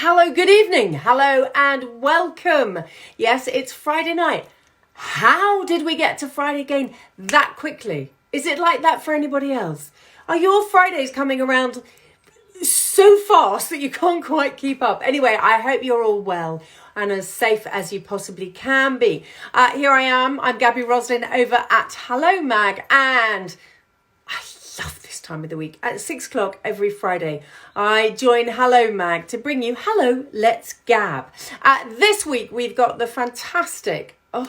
Hello, good evening. Hello and welcome. Yes, it's Friday night. How did we get to Friday again that quickly? Is it like that for anybody else? Are your Fridays coming around so fast that you can't quite keep up? Anyway, I hope you're all well and as safe as you possibly can be. Here I am. I'm Gaby Roslin over at Hello Mag, and I love this time of the week. At 6 o'clock every Friday, I join Hello Mag to bring you Hello, Let's Gab. This week, we've got the fantastic, and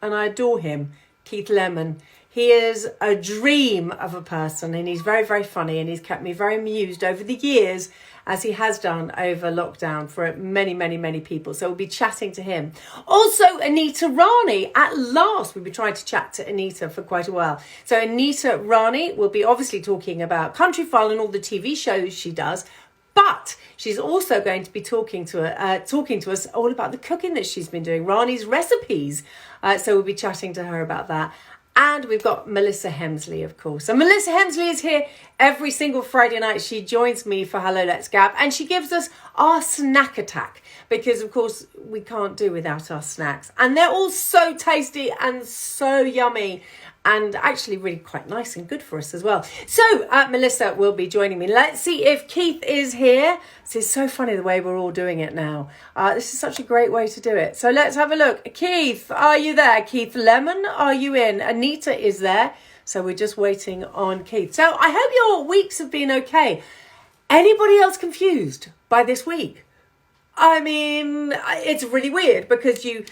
I adore him, Keith Lemon. He is a dream of a person, and he's very, very funny, and he's kept me very amused over the years, as he has done over lockdown for many, many, many people. So we'll be chatting to him. Also, Anita Rani. At last, we've been trying to chat to Anita for quite a while. So Anita Rani will be obviously talking about Countryfile and all the TV shows she does. But she's also going to be talking to us all about the cooking that she's been doing, Rani's recipes. So we'll be chatting to her about that. And we've got Melissa Hemsley, of course. And Melissa Hemsley is here every single Friday night. She joins me for Hello, Let's Gab. And she gives us our snack attack. Because, of course, we can't do without our snacks. And they're all so tasty and so yummy. And actually really quite nice and good for us as well. So Melissa will be joining me. Let's see if Keith is here. This is so funny the way we're all doing it now. This is such a great way to do it. So let's have a look. Keith, are you there? Keith Lemon, are you in? Anita is there. So we're just waiting on Keith. So I hope your weeks have been okay. Anybody else confused by this week? I mean, it's really weird because you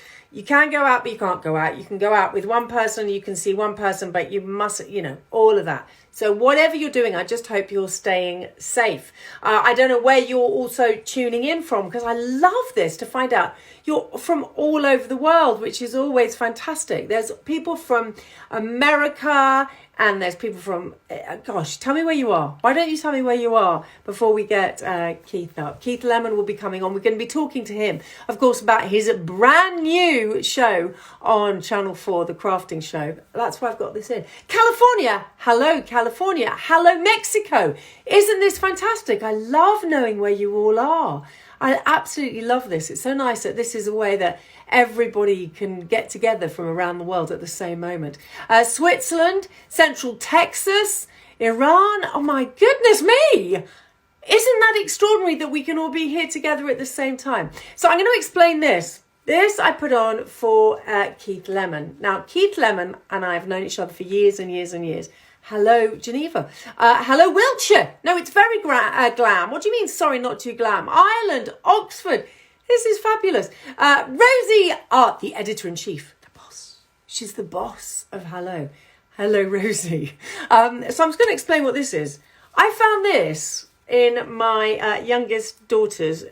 can go out, but you can't go out. You can go out with one person, you can see one person, but you mustn't, all of that. So whatever you're doing, I just hope you're staying safe. I don't know where you're also tuning in from, because I love this to find out you're from all over the world, which is always fantastic. There's people from America, and there's people from, tell me where you are. Why don't you tell me where you are before we get Keith up? Keith Lemon will be coming on. We're going to be talking to him, of course, about his brand new show on Channel 4, The Crafting Show. That's why I've got this in. California. Hello, California. Hello, Mexico. Isn't this fantastic? I love knowing where you all are. I absolutely love this. It's so nice that this is a way that everybody can get together from around the world at the same moment. Switzerland, Central Texas, Iran. Oh my goodness me. Isn't that extraordinary that we can all be here together at the same time? So I'm going to explain this. This I put on for Keith Lemon. Now, Keith Lemon and I have known each other for years and years and years. Hello, Geneva. Hello, Wiltshire. No, it's very glam. What do you mean, sorry, not too glam? Ireland, Oxford. This is fabulous. Rosie, the editor-in-chief, the boss. She's the boss of Hello. Hello, Rosie. So I'm just going to explain what this is. I found this in my youngest daughter's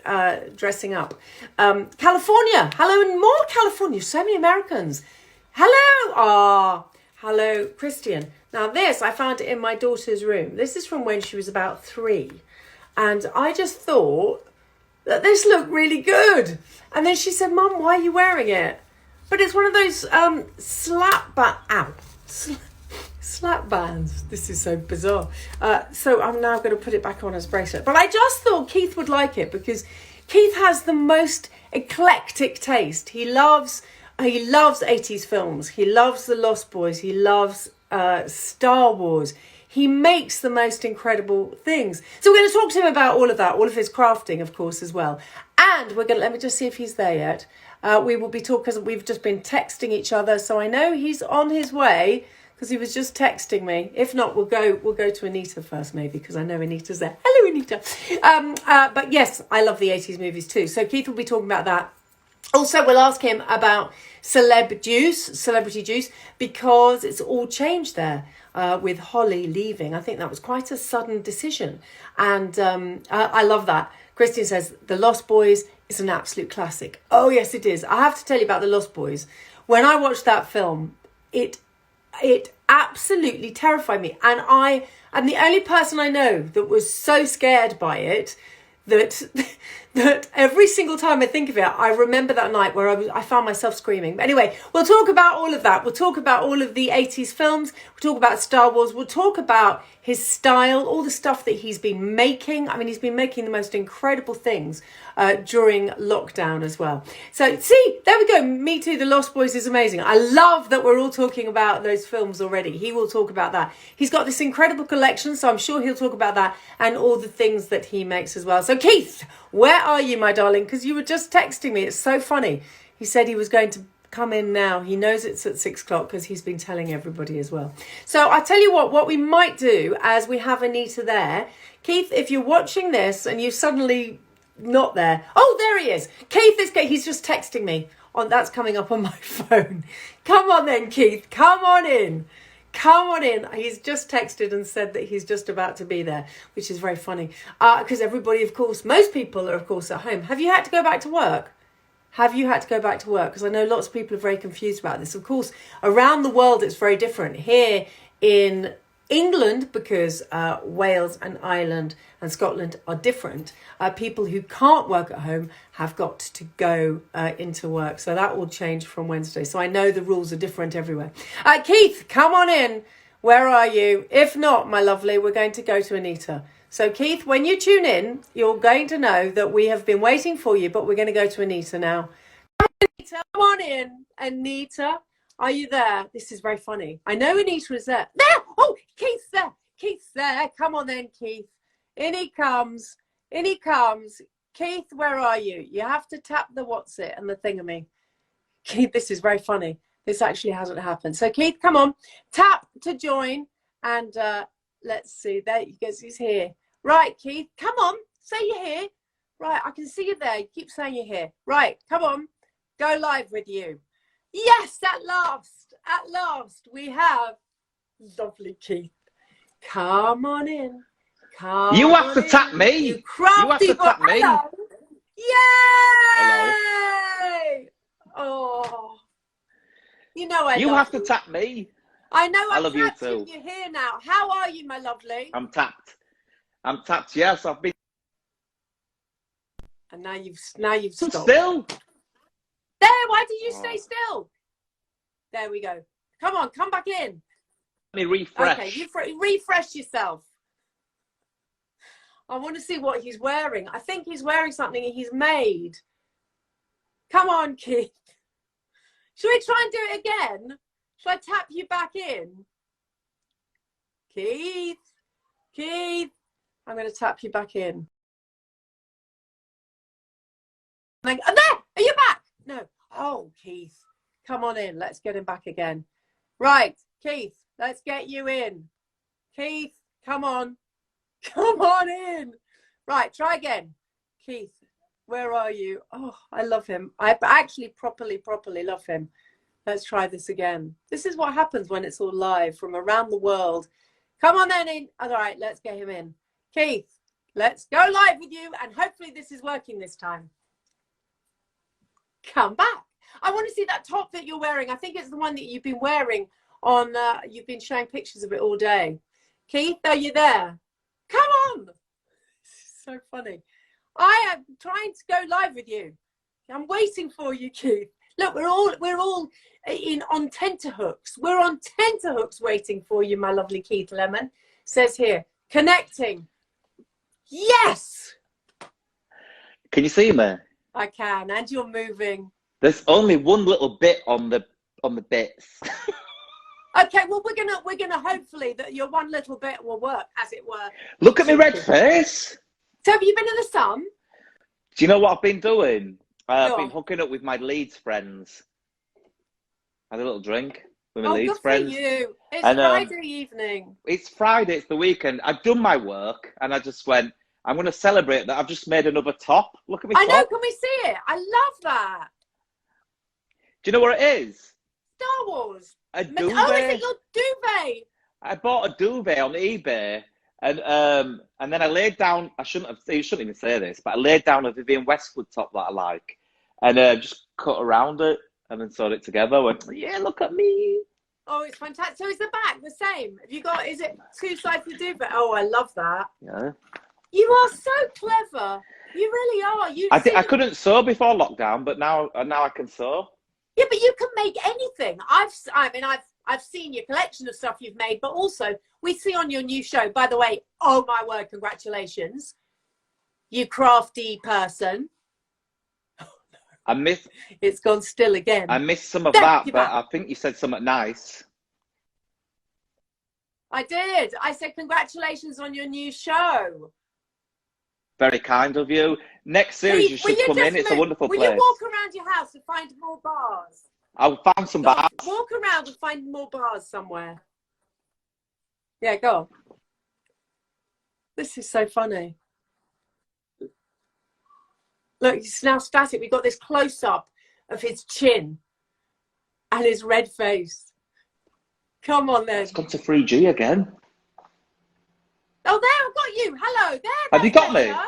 dressing up. California. Hello, and more California. So many Americans. Hello. Hello, Christian. Now this, I found it in my daughter's room. This is from when she was about 3. And I just thought that this looked really good. And then she said, Mum, why are you wearing it? But it's one of those slap bands. This is so bizarre. So I'm now going to put it back on as bracelet. But I just thought Keith would like it because Keith has the most eclectic taste. He loves 80s films. He loves The Lost Boys. He loves Star Wars. He makes the most incredible things. So we're going to talk to him about all of that, all of his crafting, of course, as well. And we're going to, let me just see if he's there yet. We will be talking, because we've just been texting each other. So I know he's on his way, because he was just texting me. If not, we'll go to Anita first, maybe, because I know Anita's there. Hello, Anita. But yes, I love the 80s movies too. So Keith will be talking about that. Also, we'll ask him about celebrity juice, because it's all changed there with Holly leaving. I think that was quite a sudden decision. And I love that. Christian says, The Lost Boys is an absolute classic. Oh, yes, it is. I have to tell you about The Lost Boys. When I watched that film, it absolutely terrified me. And I am the only person I know that was so scared by it that every single time I think of it, I remember that night where I found myself screaming. But anyway, we'll talk about all of that. We'll talk about all of the 80s films. We'll talk about Star Wars. We'll talk about his style, all the stuff that he's been making. I mean, he's been making the most incredible things during lockdown as well. So see, there we go. Me Too, The Lost Boys is amazing. I love that we're all talking about those films already. He will talk about that. He's got this incredible collection, so I'm sure he'll talk about that and all the things that he makes as well. So Keith, where are you, my darling? Because you were just texting me. It's so funny. He said he was going to come in now. He knows it's at 6 o'clock because he's been telling everybody as well. So I tell you what we might do as we have Anita there. Keith, if you're watching this and you're suddenly not there. Oh, there he is. Keith is, he's just texting me. That's coming up on my phone. Come on then, Keith. Come on in. Come on in. He's just texted and said that he's just about to be there, which is very funny. Because everybody, of course, most people are, of course, at home. Have you had to go back to work? Have you had to go back to work? Because I know lots of people are very confused about this. Of course, around the world, it's very different. Here in England, because Wales and Ireland and Scotland are different, people who can't work at home have got to go into work. So that will change from Wednesday. So I know the rules are different everywhere. Keith, come on in. Where are you? If not, my lovely, we're going to go to Anita. So, Keith, when you tune in, you're going to know that we have been waiting for you, but we're going to go to Anita now. Anita, come on in. Anita, are you there? This is very funny. I know Anita is there. There! Oh, Keith's there. Keith's there. Come on then, Keith. In he comes. In he comes. Keith, where are you? You have to tap the what's it and the thingamy. Keith, this is very funny. This actually hasn't happened. So, Keith, come on. Tap to join. And let's see. There he goes. He's here. Right, Keith, come on, say you're here. Right, I can see you there. You keep saying you're here. Right, come on, go live with you. Yes, at last, we have lovely Keith. Come on in. Come you have on to in. tap me. You crafty have to tap me. Hello. Yay! Hello. Oh, you know I You love have to tap me. I know I love you tapped too. You're here now. How are you, my lovely? I'm tapped. Yes, I've been. And now you've stopped. Still. There. Why did you stay still? There we go. Come on, come back in. Let me refresh. Okay, you refresh yourself. I want to see what he's wearing. I think he's wearing something he's made. Come on, Keith. Should we try and do it again? Should I tap you back in? Keith. I'm going to tap you back in. There! Are you back? No. Oh, Keith. Come on in. Let's get him back again. Right, Keith. Let's get you in. Keith, come on. Come on in. Right, try again. Keith, where are you? Oh, I love him. I actually properly love him. Let's try this again. This is what happens when it's all live from around the world. Come on then in. All right, let's get him in. Keith, let's go live with you, and hopefully this is working this time. Come back. I want to see that top that you're wearing. I think it's the one that you've been wearing on, you've been showing pictures of it all day. Keith, are you there? Come on. This is so funny. I am trying to go live with you. I'm waiting for you, Keith. Look, we're all on tenterhooks. We're on tenterhooks waiting for you, my lovely Keith Lemon. Says here, connecting. Yes. Can you see me? I can, and you're moving. There's only one little bit on the bits. Okay, well we're gonna hopefully that your one little bit will work, as it were. Look at my red face. So have you been in the sun? Do you know what I've been doing? I've been on. hooking up with my Leeds friends. Had a little drink with my Leeds good friends. For you. It's and, Friday evening. It's Friday, it's the weekend. I've done my work and I just went, I'm going to celebrate that I've just made another top. Look at me. I know, can we see it? I love that. Do you know what it is? Star Wars. A duvet. Oh, is it your duvet? I bought a duvet on eBay and then I laid down, you shouldn't even say this, but I laid down a Vivienne Westwood top that I like and just cut around it and then sewed it together. I went, yeah, look at me. Oh, it's fantastic. So is the back the same? Have you got, is it two sides of the duvet? Oh, I love that. Yeah. You are so clever. You really are. I couldn't sew before lockdown, but now I can sew. Yeah, but you can make anything. I've I've seen your collection of stuff you've made, but also we see on your new show, by the way, oh my word, congratulations, you crafty person. I miss. It's gone still again. I missed some of There, that, you're but back. I think you said something nice. I did. I said congratulations on your new show. Very kind of you. Next series, you should come in. It's a wonderful place. Will you walk around your house and find more bars? I'll find some bars. Walk around and find more bars somewhere. Yeah, go on. This is so funny. Look, he's now static. We've got this close-up of his chin and his red face. Come on then. It's gone to 3G again. Oh, there, I've got you. Hello, there. Have you got better. me?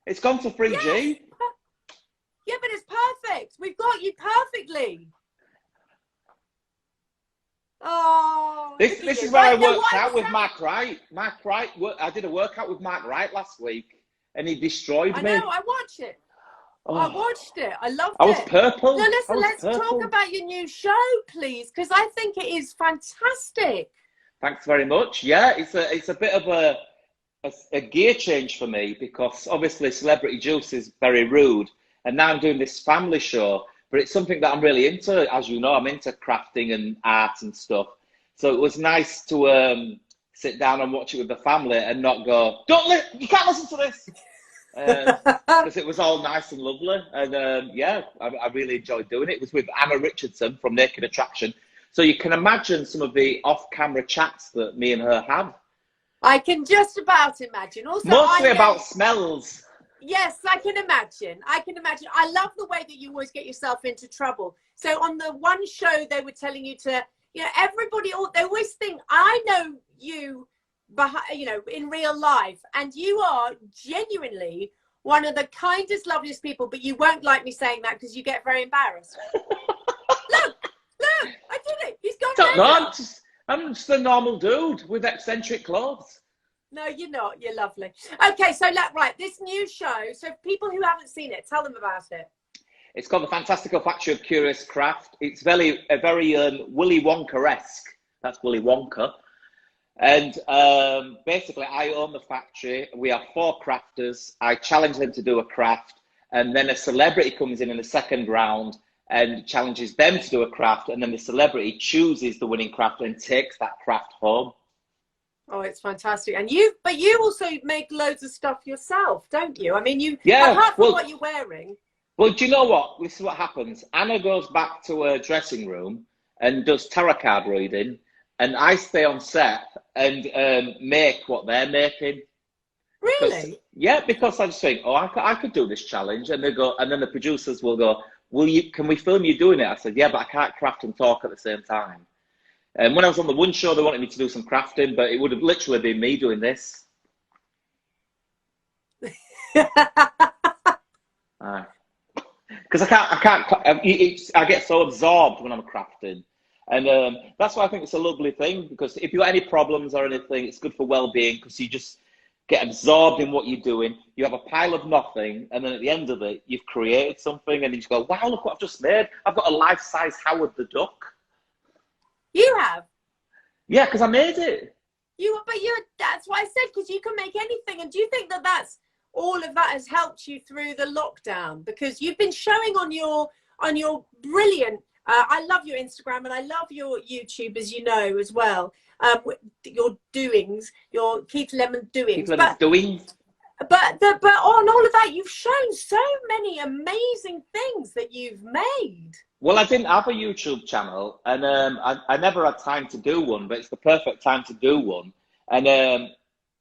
It's gone to 3G. Yes. Yeah, but it's perfect. We've got you perfectly. Oh, This is where I worked out with Mark Wright. Mark Wright, I did a workout with Mark Wright last week, and he destroyed me. I know, I watched it. Oh, I watched it. I loved it. I was purple. No, listen, let's talk about your new show, please, because I think it is fantastic. Thanks very much. Yeah, it's a bit of a gear change for me, because obviously Celebrity Juice is very rude, and now I'm doing this family show, but it's something that I'm really into. As you know, I'm into crafting and art and stuff. So it was nice to sit down and watch it with the family and not go, you can't listen to this. Because it was all nice and lovely, and yeah, I really enjoyed doing it. It was with Anna Richardson from Naked Attraction, so you can imagine some of the off-camera chats that me and her have. I can just about imagine. Also, mostly about smells. Yes, I can imagine. I love the way that you always get yourself into trouble. So on the one show, they were telling you to, everybody, they always think, I know you, in real life, and you are genuinely one of the kindest, loveliest people, but you won't like me saying that because you get very embarrassed. look, I did it. He's gone. No, I'm just a normal dude with eccentric clothes. No, you're not. You're lovely. Okay, so right, this new show. So people who haven't seen it, tell them about it. It's called The Fantastical Factory of Curious Craft. It's very Willy Wonka-esque. That's Willy Wonka. And basically, I own the factory. We have 4 crafters. I challenge them to do a craft, and then a celebrity comes in the second round and challenges them to do a craft, and then the celebrity chooses the winning craft and takes that craft home. Oh, it's fantastic. And you also make loads of stuff yourself, don't you? I mean, apart from what you're wearing. Well, do you know what? This is what happens. Anna goes back to her dressing room and does tarot card reading, and I stay on set and make what they're making. Really? Because I just think, I could do this challenge, and they go, and then the producers will go, can we film you doing it? I said, yeah, but I can't craft and talk at the same time. And when I was on the one show, they wanted me to do some crafting, but it would have literally been me doing this. Because I get so absorbed when I'm crafting. And that's why I think it's a lovely thing, because if you've got any problems or anything, it's good for well-being, because you just get absorbed in what you're doing. You have a pile of nothing, and then at the end of it, you've created something, and you just go, wow, look what I've just made. I've got a life-size Howard the Duck. You have? Yeah, because I made it. That's what I said, because you can make anything. And do you think that all of that has helped you through the lockdown? Because you've been showing on your brilliant, I love your Instagram and I love your YouTube, as you know, as well. Your doings, your Keith Lemon doings. But on all of that, you've shown so many amazing things that you've made. Well, I didn't have a YouTube channel, and I never had time to do one, but it's the perfect time to do one. And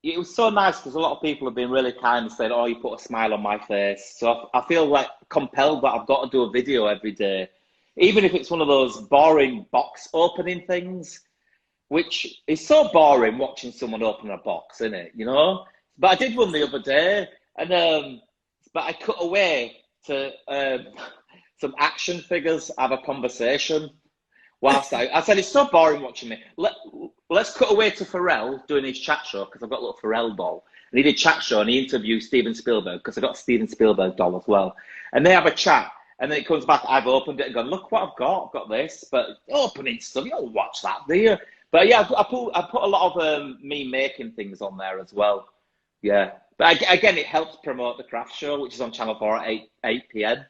it was so nice, because a lot of people have been really kind and said, oh, you put a smile on my face. So I feel like compelled that I've got to do a video every day, even if it's one of those boring box opening things, which is so boring watching someone open a box, isn't it? But I did one the other day, and but I cut away to some action figures have a conversation whilst I said, it's so boring watching me. Let's cut away to Pharrell doing his chat show, because I've got a little Pharrell doll. And he did chat show, and he interviewed Steven Spielberg, because I got a Steven Spielberg doll as well. And they have a chat, And then it comes back, I've opened it and gone, look what I've got. I've got this. But opening stuff, you don't watch that, do you? But yeah, I put a lot of me making things on there as well. Yeah. But again, it helps promote the craft show, which is on Channel 4 at 8 p.m.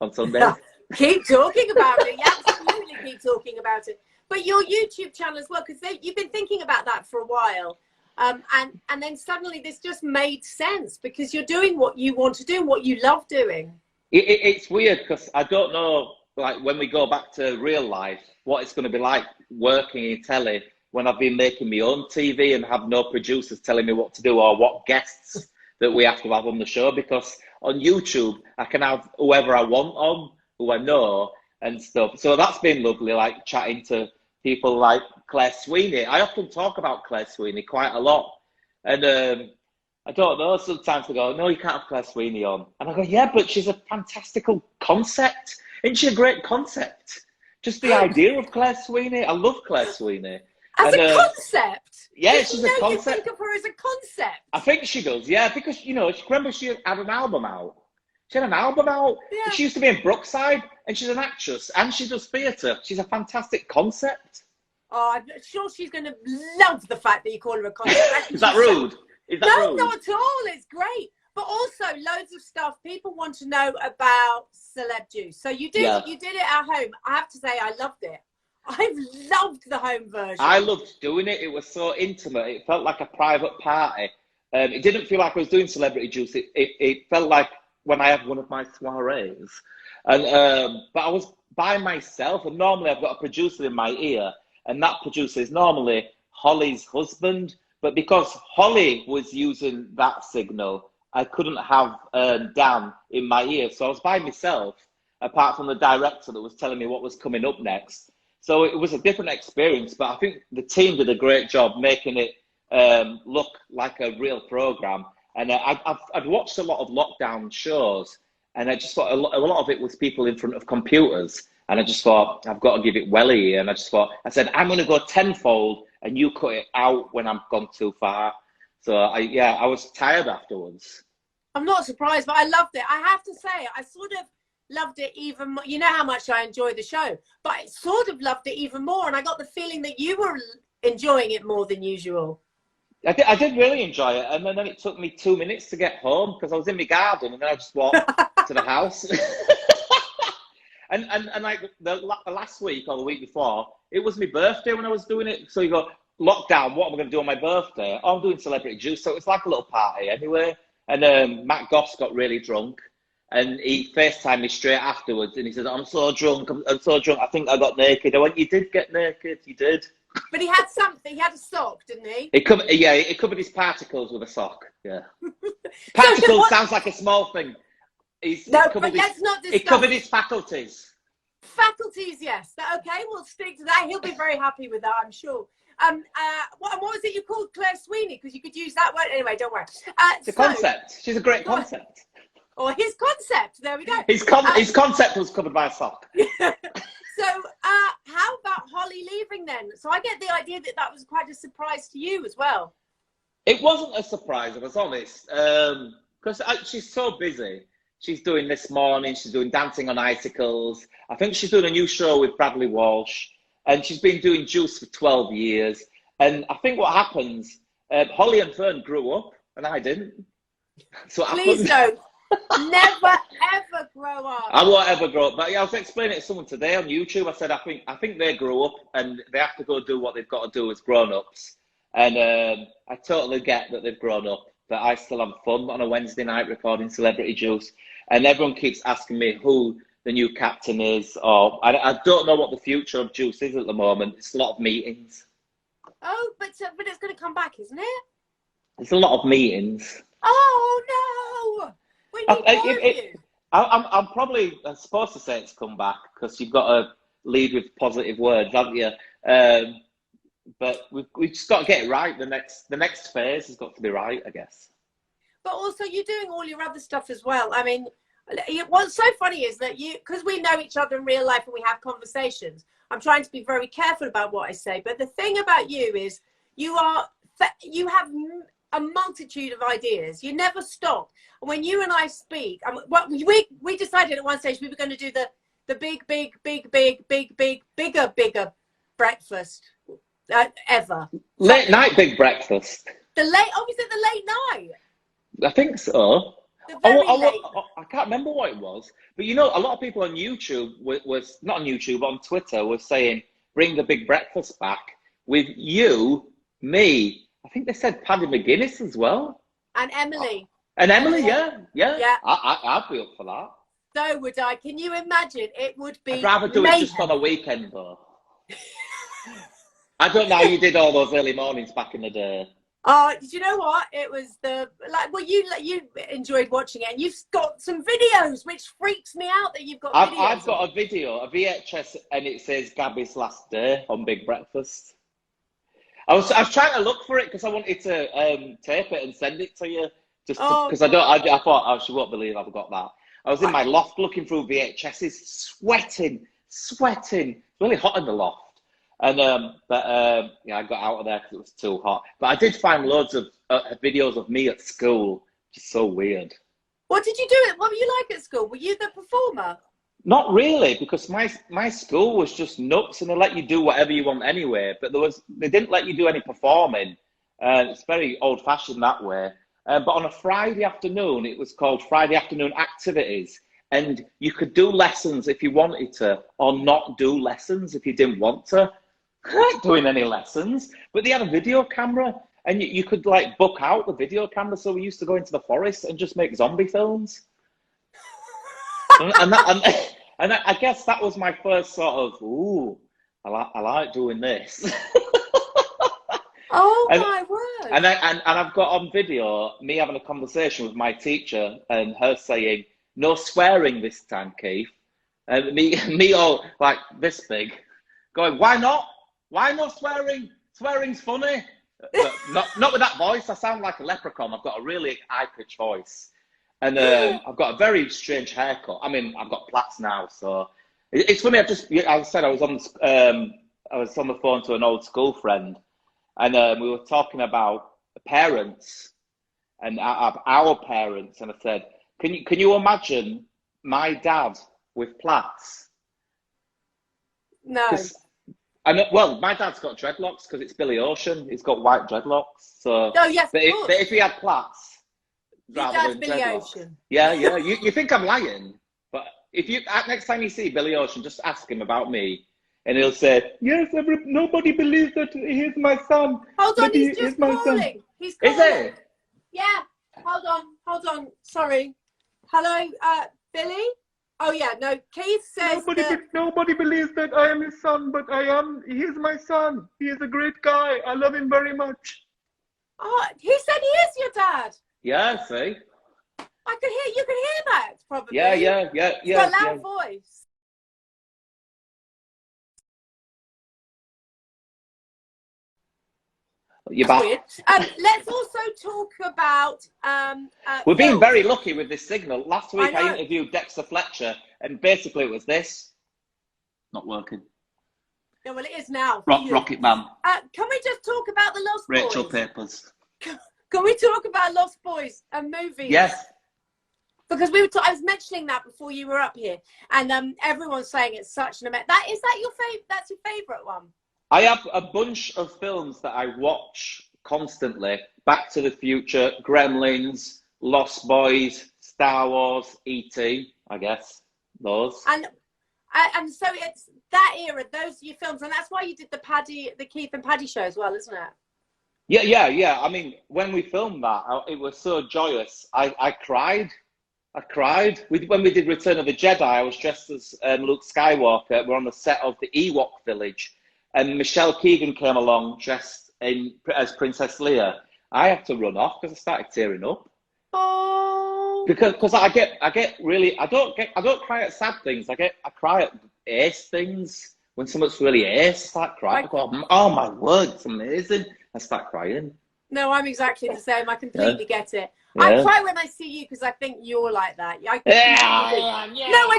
on Sundays. Keep talking about it. You absolutely keep talking about it. But your YouTube channel as well, because you've been thinking about that for a while. And then suddenly this just made sense because you're doing what you want to do, what you love doing. It's weird because I don't know, like when we go back to real life, what it's going to be like working in telly when I've been making my own TV and have no producers telling me what to do or what guests that we have to have on the show. Because on YouTube, I can have whoever I want on, who I know and stuff. So that's been lovely, like chatting to people like Claire Sweeney. I often talk about Claire Sweeney quite a lot. And I don't know, sometimes they go, no, you can't have Claire Sweeney on. And I go, yeah, but she's a fantastical concept. Isn't she a great concept? Just the idea of Claire Sweeney. I love Claire Sweeney. As a concept? Yeah, she's a concept. You think of her as a concept? I think she does, yeah, because, you know, remember she had an album out. She had an album out. Yeah. She used to be in Brookside, and she's an actress, and she does theatre. She's a fantastic concept. Oh, I'm sure she's going to love the fact that you call her a concept. Is that rude? No, not at all. It's great. But also, loads of stuff people want to know about Celeb Juice. So you did it at home. I have to say, I loved it. I've loved the home version. I loved doing it. It was so intimate. It felt like a private party. It didn't feel like I was doing Celebrity Juice. It felt like when I had one of my soirees. And but I was by myself, and normally I've got a producer in my ear, and that producer is normally Holly's husband. But because Holly was using that signal, I couldn't have Dan in my ear. So I was by myself, apart from the director that was telling me what was coming up next. So it was a different experience, but I think the team did a great job making it look like a real program. And I'd watched a lot of lockdown shows, and I just thought a lot of it was people in front of computers. And I just thought, I've got to give it welly. And I said, I'm going to go tenfold, and you cut it out when I've gone too far. So I was tired afterwards. I'm not surprised, but I loved it. I have to say, I sort of loved it even more. You know how much I enjoy the show, but I sort of loved it even more. And I got the feeling that you were enjoying it more than usual. I did really enjoy it. And then it took me 2 minutes to get home because I was in my garden, and then I just walked to the house. and like the last week or the week before, it was my birthday when I was doing it. So you go, lockdown, what am I going to do on my birthday? Oh, I'm doing Celebrity Juice. So it's like a little party anyway. And Matt Goss got really drunk. And he FaceTimed me straight afterwards, and he said, I'm so drunk, I'm so drunk, I think I got naked. I went, you did get naked, you did. But he had something, he had a sock, didn't he? He covered his particles with a sock, yeah. Particles sounds like a small thing. But let's not discuss. He covered his faculties. Faculties, yes. Okay, we'll stick to that. He'll be very happy with that, I'm sure. What was it you called Claire Sweeney? Because you could use that word. Anyway, don't worry. It's a concept. She's a great concept. Or his concept. There we go. His concept was covered by a sock. So, how about Holly leaving then? So I get the idea that was quite a surprise to you as well. It wasn't a surprise, if I was honest, because she's so busy. She's doing This Morning. She's doing Dancing on Icicles. I think she's doing a new show with Bradley Walsh, and she's been doing Juice for 12 years. And I think what happens, Holly and Fern grew up, and I didn't. So please don't. Never ever grow up. I won't ever grow up. But yeah, I was explaining it to someone today on YouTube. I said, I think they grew up and they have to go do what they've got to do as grown-ups. And I totally get that they've grown up, but I still have fun on a Wednesday night recording Celebrity Juice. And everyone keeps asking me who the new captain is, or I don't know what the future of Juice is at the moment. It's a lot of meetings. Oh, but it's going to come back, isn't it? It's a lot of meetings. Oh no! I'm probably supposed to say it's come back because you've got to lead with positive words, haven't you? But we've just got to get it right. The next phase has got to be right, I guess. But also, you're doing all your other stuff as well. I mean, what's so funny is that because we know each other in real life and we have conversations, I'm trying to be very careful about what I say. But the thing about you is you have a multitude of ideas. You never stop. When you and I speak, well, we decided at one stage we were going to do the bigger breakfast ever. Late night big breakfast. Was it the late night? I think so. The very late. I can't remember what it was, but you know, a lot of people on YouTube was not on YouTube, but on Twitter was saying, "Bring the big breakfast back with you, me." I think they said Paddy McGuinness as well, and Emily. And Emily, yeah. Yeah. I'd be up for that. So would I. Can you imagine? It would be. I'd rather do it just on a weekend, though. I don't know how you did all those early mornings back in the day. Oh, do you know what? It was you enjoyed watching it, and you've got some videos, which freaks me out that you've got videos. I've got a video, a VHS, and it says Gaby's last day on Big Breakfast. I was trying to look for it because I wanted to tape it and send it to you, just because I thought, oh, she won't believe I've got that. I was in my loft looking through VHSs, sweating. It's really hot in the loft. And yeah, I got out of there because it was too hot. But I did find loads of videos of me at school, just so weird. What did you do? What were you like at school? Were you the performer? Not really, because my school was just nuts, and they let you do whatever you want anyway. But they didn't let you do any performing. It's very old-fashioned that way. But on a Friday afternoon, it was called Friday Afternoon Activities. And you could do lessons if you wanted to, or not do lessons if you didn't want to. I weren't doing any lessons, but they had a video camera, and you could like book out the video camera. So we used to go into the forest and just make zombie films. and I guess that was my first sort of, ooh, I like doing this. Oh my word! And I've got on video me having a conversation with my teacher and her saying, "No swearing this time, Keith." And me all like this big, going, "Why not? Why no swearing? Swearing's funny." But not with that voice. I sound like a leprechaun. I've got a really high-pitched voice. And I've got a very strange haircut. I mean, I've got plaits now, so it's funny. I said I was on the phone to an old school friend, and we were talking about parents and our parents, and I said, "Can you imagine my dad with plaits?" No. Well, my dad's got dreadlocks because it's Billy Ocean. He's got white dreadlocks. So, oh yes, but if he had plaits. Your dad's Billy Ocean. Yeah. You think I'm lying, but if you next time you see Billy Ocean, just ask him about me, and he'll say, "Yes, nobody believes that he's my son." Hold on, he's just calling. He's calling. Is it? Yeah. Hold on. Sorry. Hello, Billy. Oh yeah, no. Keith says nobody believes that I am his son, but I am. He's my son. He is a great guy. I love him very much. Oh, he said he is your dad. Yeah, see? You can hear that, probably. Yeah. He's got a loud voice. You're back. Weird. Let's also talk about... We're being very lucky with this signal. Last week I interviewed Dexter Fletcher, and basically it was this. Not working. Yeah, well, it is now. Rocket Man. Can we just talk about the Lost Boys? Rachel Papers. Can we talk about Lost Boys and movies? Yes. Because I was mentioning that before you were up here, and everyone's saying it's such an amazing. That's your favourite one? I have a bunch of films that I watch constantly. Back to the Future, Gremlins, Lost Boys, Star Wars, E.T., I guess, those. And so it's that era, those are your films, and that's why you did the Keith and Paddy show as well, isn't it? Yeah. I mean, when we filmed that, it was so joyous. I cried. When we did Return of the Jedi, I was dressed as Luke Skywalker. We're on the set of the Ewok village, and Michelle Keegan came along dressed as Princess Leia. I had to run off because I started tearing up. Oh. Because I get really, I don't cry at sad things. I cry at ace things. When someone's really ace, I start crying. I go, oh my word, it's amazing. I start crying. No, I'm exactly the same. I completely get it. Yeah. I cry when I see you because I think you're like that. No, I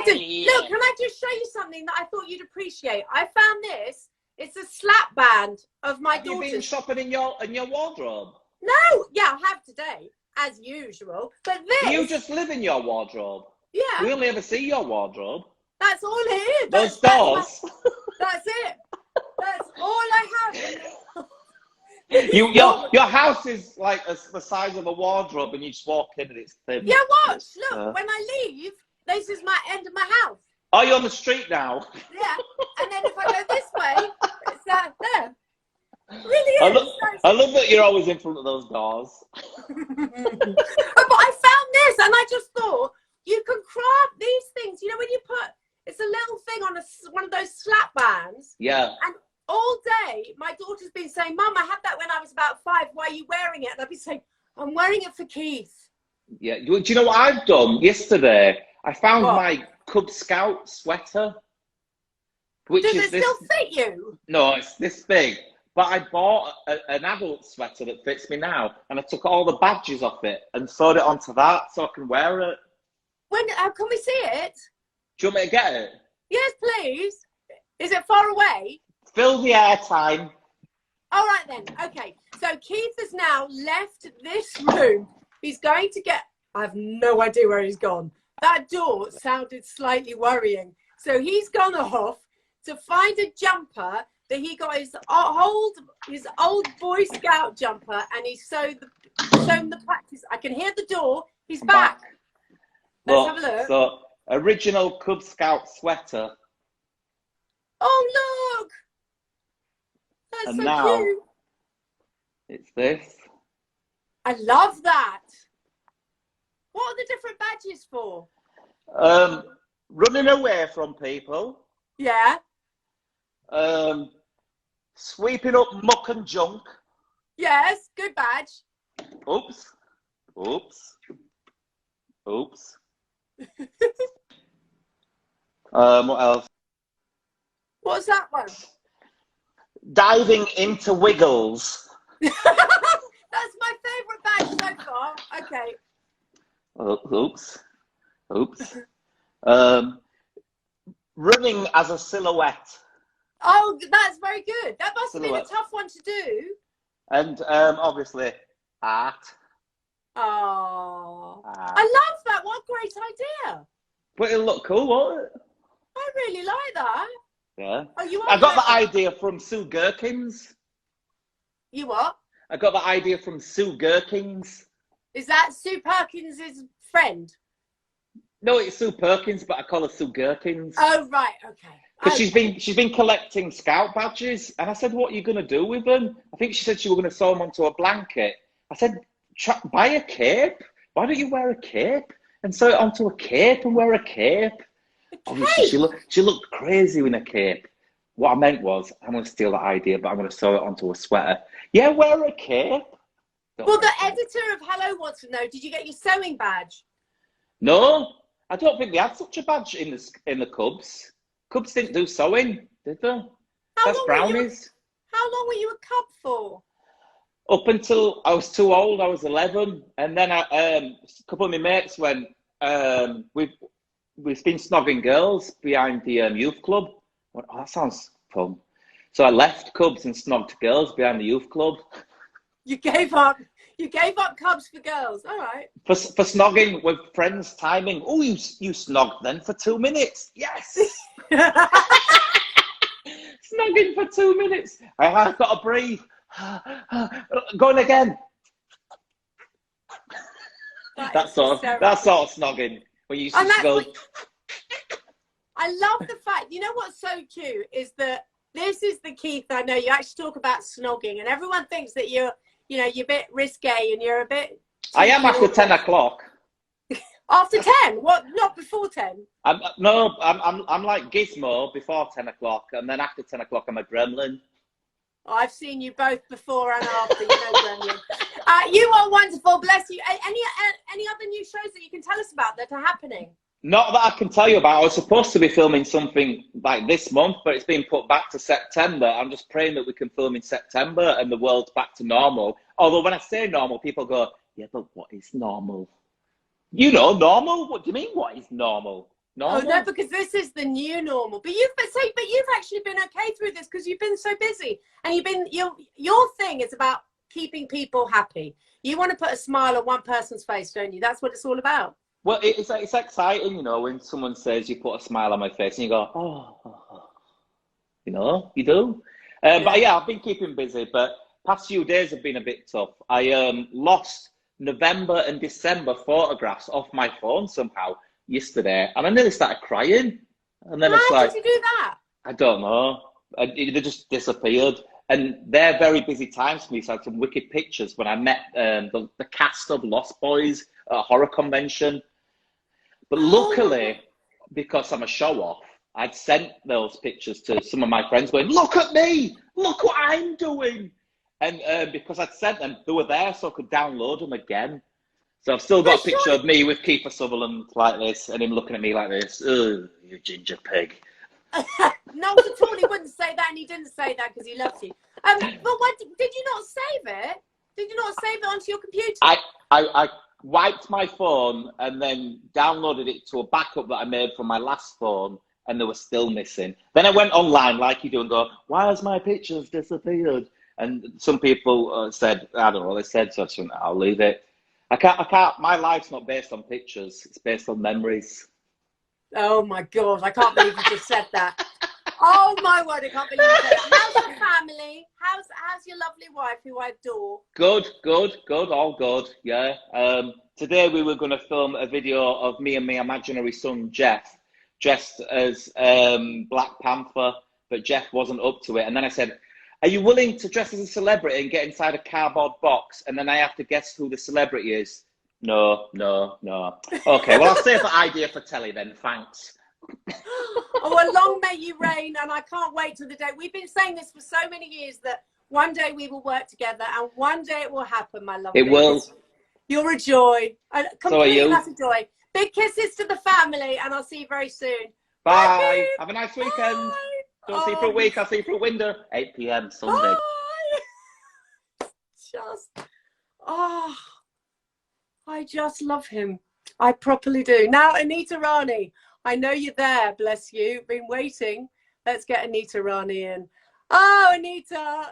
do. Look, can I just show you something that I thought you'd appreciate? I found this. It's a slap band of my daughter's. Have you been shopping in your wardrobe? No, yeah, I have today, as usual. But this... Do you just live in your wardrobe? Yeah. We only ever see your wardrobe. That's all it is. Those doors. That's it. That's all I have. Your house is like the size of a wardrobe, and you just walk in and it's thin. Yeah, watch. Look, when I leave, this is my end of my house. Oh, you're on the street now. Yeah, and then if I go this way, it's there. It really is. I love that you're always in front of those doors. But I found this, and I just thought you can craft these things. You know, when you put, it's a little thing on one of those slap bands. Yeah. And all day, my daughter's been saying, "Mum, I had that when I was about 5. Why are you wearing it?" And I've been saying, "I'm wearing it for Keith." Yeah. Do you know what I've done yesterday? I found my Cub Scout sweater. Does it still fit you? No, it's this big. But I bought an adult sweater that fits me now, and I took all the badges off it and sewed it onto that so I can wear it. Can we see it? Do you want me to get it? Yes, please. Is it far away? Fill the airtime. All right then. Okay. So Keith has now left this room. He's going to get... I have no idea where he's gone. That door sounded slightly worrying. So he's gone off to find a jumper that he got his old Boy Scout jumper, and he's sewn the practice. I can hear the door. He's back. Let's have a look. So, original Cub Scout sweater. Oh, look. That's and so now, cute. It's this. I love that. What are the different badges for? Running away from people. Yeah. Sweeping up muck and junk. Yes, good badge. Oops. What else? What's that one? Diving into Wiggles. That's my favourite badge so far. Okay. Oops. Running as a silhouette. Oh, that's very good. That must have been Silhouette. a tough one to do. And obviously, art. Oh, I love that. What a great idea. But it'll look cool, won't it? I really like that. Yeah. Oh, I got the idea from Sue Gherkins. You what? I got the idea from Sue Gherkins. Is that Sue Perkins' friend? No, it's Sue Perkins, but I call her Sue Gherkins. Oh, right, okay. Because she's been collecting Scout badges, and I said, "What are you going to do with them?" I think she said she was going to sew them onto a blanket. I said, "Buy a cape. Why don't you wear a cape and sew it onto a cape and wear a cape?" Obviously, she looked crazy in a cape. What I meant was, I'm going to steal that idea, but I'm going to sew it onto a sweater. Yeah, wear a cape. Well, the editor of Hello wants to know, did you get your sewing badge? No, I don't think they had such a badge in the Cubs. Cubs didn't do sewing, did they? That's brownies. How long were you a Cub for? Up until I was too old. I was 11, and then a couple of my mates went. We've been snogging girls behind the youth club. I went, "Oh, that sounds fun." So I left Cubs and snogged girls behind the youth club. You gave up. You gave up Cubs for girls. All right. For snogging with friends, timing. Oh, you snogged then for 2 minutes. Yes. Snogging for 2 minutes. I've got to breathe. Going again. That sort of snogging. When you used to go. I love the fact. You know what's so cute is that this is the Keith I know. You actually talk about snogging, and everyone thinks that you're a bit risque and you're a bit. I am after 10 o'clock. After 10? What? Not before 10? I'm like Gizmo before 10 o'clock, and then after 10 o'clock I'm a gremlin. Oh, I've seen you both before and after. Gremlin. You are wonderful. Bless you. Any other new shows that you can tell us about that are happening? Not that I can tell you about. I was supposed to be filming something like this month, but it's been put back to September. I'm just praying that we can film in September and the world's back to normal. Although when I say normal, people go, "Yeah, but what is normal?" You know, normal? What do you mean, what is normal? Normal? Oh, no, because this is the new normal. But you've actually been okay through this because you've been so busy. And your thing is about keeping people happy. You want to put a smile on one person's face, don't you? That's what it's all about. Well, it's exciting, you know, when someone says you put a smile on my face and you go, oh, you know, you do. But yeah, I've been keeping busy, but past few days have been a bit tough. I lost November and December photographs off my phone somehow yesterday, and I nearly started crying. And then it's like, how did you do that? I don't know. They just disappeared. And they're very busy times for me. So I had some wicked pictures when I met the cast of Lost Boys at a horror convention. But luckily, because I'm a show-off, I'd sent those pictures to some of my friends going, look at me! Look what I'm doing! And because I'd sent them, they were there so I could download them again. So I've still got a picture of me with Kiefer Sutherland like this and him looking at me like this. Ugh, you ginger pig. No, at all. He wouldn't say that, and he didn't say that because he loves you. But what, did you not save it? Did you not save it onto your computer? I wiped my phone and then downloaded it to a backup that I made from my last phone, and they were still missing. Then I went online like you do and go, why has my pictures disappeared? And some people said, I don't know what they said, so I just went, I'll leave it. I can't, my life's not based on pictures, it's based on memories. Oh my God, I can't believe you just said that. Oh my word, I can't believe you said that. How's your family? How's your lovely wife who I adore? Good, all good, yeah. Today we were going to film a video of me and my imaginary son, Jeff, dressed as Black Panther, but Jeff wasn't up to it. And then I said, are you willing to dress as a celebrity and get inside a cardboard box? And then I have to guess who the celebrity is. No. Okay, well, I'll save the idea for telly then, thanks. Oh, long may you reign, and I can't wait till the day. We've been saying this for so many years that one day we will work together, and one day it will happen, my lovely. It will. You're a joy. A complete you. utter joy. Big kisses to the family, and I'll see you very soon. Bye. Have a nice weekend. Bye. Don't see you for a week. I'll see you for a window. 8 p.m. Sunday. I just love him. I properly do. Now, Anita Rani, I know you're there. Bless you. Been waiting. Let's get Anita Rani in. Oh, Anita.